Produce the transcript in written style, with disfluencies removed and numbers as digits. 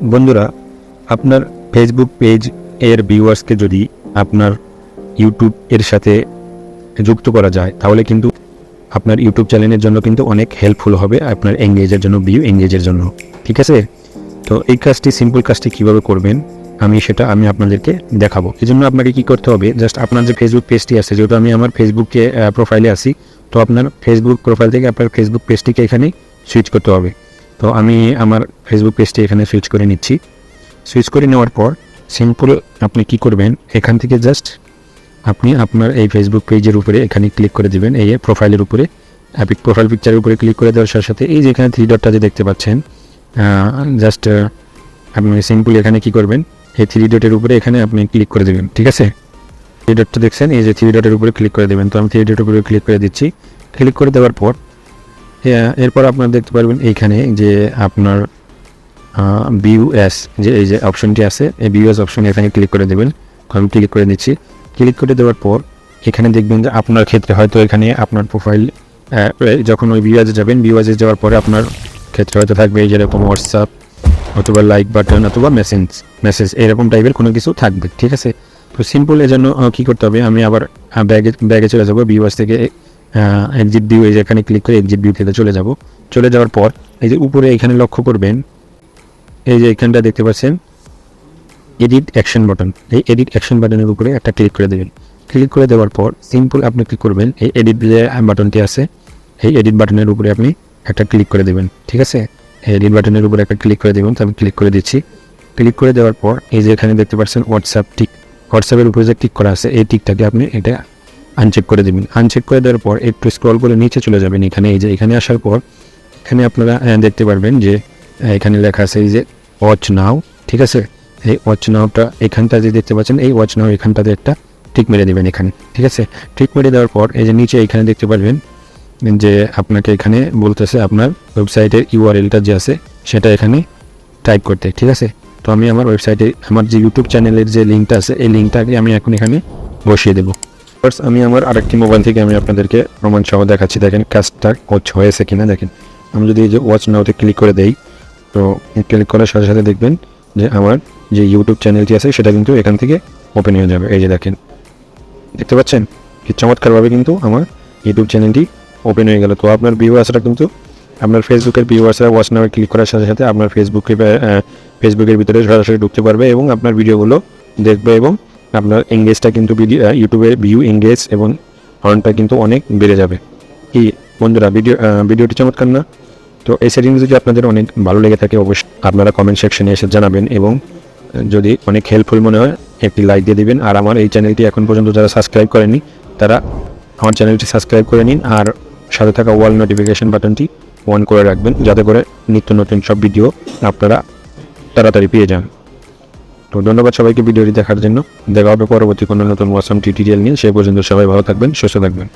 বন্ধুরা, আপনার Facebook page এর ভিউয়ার্সকে যদি আপনার ইউটিউব এর সাথে যুক্ত করা যায় তাহলে কিন্তু আপনার ইউটিউব চ্যানেলের জন্য কিন্তু অনেক হেল্পফুল হবে আপনার এঙ্গেজের জন্য, ভিউ এঙ্গেজের জন্য। ঠিক আছে? তো এই কাজটি, সিম্পল কাজটি কীভাবে করবেন আমি আপনাদেরকে দেখাবো। এই জন্য আপনাকে কী করতে হবে, জাস্ট আপনার যে ফেসবুক পেজটি আছে, যেহেতু আমি আমার ফেসবুকে প্রোফাইলে আসি, তো আপনার ফেসবুক প্রোফাইল থেকে আপনার ফেসবুক পেজটিকে এখানে সুইচ করতে হবে। তো আমি আমার ফেসবুক পেজটি এখানে সুইচ করে নিচ্ছি। সুইচ করে নেওয়ার পর সিম্পল আপনি কি করবেন, এখান থেকে জাস্ট আপনি আপনার এই ফেসবুক পেজের উপরে এখানে ক্লিক করে দেবেন। এই প্রোফাইলের উপরে, প্রোফাইল পিকচারের উপরে ক্লিক করে দেওয়ার সাথে সাথে এই যে এখানে 3 ডটটা যে দেখতে পাচ্ছেন, জাস্ট আপনি সিম্পল এখানে কি করবেন, এই 3 ডটের উপরে এখানে আপনি ক্লিক করে দেবেন। ঠিক আছে? 3 ডটটা দেখছেন, এই যে 3 ডটের উপরে ক্লিক করে দেবেন। তো আমি 3 ডটের উপরে ক্লিক করে দিচ্ছি। ক্লিক করে দেওয়ার পর এরপর আপনারা দেখতে পারবেন এইখানে যে আপনার ভিউএস যে এই যে অপশনটি আছে, এই ভিউএস অপশনে এখানে ক্লিক করে দেবেন। আমি ক্লিক করে দিচ্ছি। ক্লিক করে দেওয়ার পর এখানে দেখবেন যে আপনার ক্ষেত্রে হয়তো এখানে আপনার প্রোফাইল যখন ওই ভিউয়ার্সে যাবেন, ভিউয়ার্সে যাওয়ার পরে আপনার ক্ষেত্রে হয়তো থাকবে এই যেরকম হোয়াটসঅ্যাপ অথবা লাইক বাটন অথবা মেসেজ এরকম টাইপের কোনো কিছু থাকবে। ঠিক আছে? তো সিম্পল এর জন্য কী করতে হবে, আমি আবার ব্যাগে চলে যাবো। ভিউয়ার্স থেকে এক্সিট ভিউ, এই যে এখানে ক্লিক করে এক্সিট ভিউ থেকে চলে যাব। চলে যাওয়ার পর এই যে উপরে এখানে লক্ষ্য করবেন, এই যে এখানটা দেখতে পাচ্ছেন এডিট অ্যাকশন বাটন। এই এডিট অ্যাকশন বাটনের উপরে একটা ক্লিক করে দেবেন। ক্লিক করে দেওয়ার পর সিম্পল আপনি কী করবেন, এই এডিট যে বাটনটি আছে, এই এডিট বাটনের উপরে আপনি একটা ক্লিক করে দেবেন। ঠিক আছে? এই এডিট বাটনের উপরে একটা ক্লিক করে দেবেন। তো আমি ক্লিক করে দিচ্ছি। ক্লিক করে দেওয়ার পর এই যে এখানে দেখতে পাচ্ছেন হোয়াটসঅ্যাপের উপরে যে টিক করা আছে, এই টিকটাকে আপনি এটা আনচেক করে দেবেন। আনচেক করে দেওয়ার পর একটু স্ক্রল করে নিচে চলে যাবেন। এখানে এই যে এখানে আসার পর এখানে আপনারা দেখতে পারবেন যে এখানে লেখা আছে এই যে ওয়াচ নাও। ঠিক আছে? এই ওয়াচ নাওটা এখানটা যে দেখতে পাচ্ছেন, এই ওয়াচ নাও এখানটাতে একটা টিক মেরে দেবেন এখানে। ঠিক আছে? টিক মেরে দেওয়ার পর এই যে নিচে এখানে দেখতে পারবেন যে আপনাকে এখানে বলতেছে আপনার ওয়েবসাইটের ইউআরএলটা যে আছে সেটা এখানে টাইপ করতে। ঠিক আছে? তো আমি আমার ওয়েবসাইটে আমার যে ইউটিউব চ্যানেলের যে লিঙ্কটা আছে, এই লিঙ্কটাকে আমি এখন এখানে বসিয়ে দেবো। আমি আমার আরেকটি মোবাইল থেকে আমি আপনাদেরকে প্রমাণ সহ দেখাচ্ছি। দেখেন কাজটা হয়েছে কিনা। দেখেন আমি যদি এই যে ওয়াচ নাওতে ক্লিক করে দেই, তো ক্লিক করার সাথে সাথে দেখবেন যে আমার যে ইউটিউব চ্যানেলটি আছে সেটা কিন্তু এখান থেকে ওপেন হয়ে যাবে। এই যে দেখেন, দেখতে পাচ্ছেন কি চমৎকারভাবে কিন্তু আমার ইউটিউব চ্যানেলটি ওপেন হয়ে গেল। তো আপনার ভিউয়ার্সরা কিন্তু আপনার ফেসবুকের ভিউয়ার্সরা ওয়াচ নাও ক্লিক করার সাথে সাথে আপনার ফেসবুকের ভিতরে সরাসরি ঢুকতে পারবে এবং আপনার ভিডিওগুলো দেখবে এবং আপনার এঙ্গেজটা কিন্তু ইউটিউবের ভিউ এঙ্গেজ এবং আর্নটা কিন্তু অনেক বেড়ে যাবে। কি বন্ধুরা, ভিডিওটি চমৎকার না? তো এই সেটিংস যদি আপনাদের অনেক ভালো লেগে থাকে অবশ্যই আপনারা কমেন্ট সেকশনে এসে জানাবেন এবং যদি অনেক হেল্পফুল মনে হয় একটি লাইক দিয়ে দিবেন। আর আমার এই চ্যানেলটি এখন পর্যন্ত যারা সাবস্ক্রাইব করেনি তারা আমার চ্যানেলটি সাবস্ক্রাইব করে নিন আর সাথে থাকা ওয়াল নোটিফিকেশন বাটনটি অন করে রাখবেন, যাতে করে নিত্য নতুন সব ভিডিও আপনারা তাড়াতাড়ি পেয়ে যান। তো ধন্যবাদ সবাইকে ভিডিওটি দেখার জন্য। দেখা হবে পরবর্তী কোনো নতুন ওয়াসাম টিউটোরিয়াল নিয়ে। সে পর্যন্ত সবাই ভালো থাকবেন, সুস্থ থাকবেন।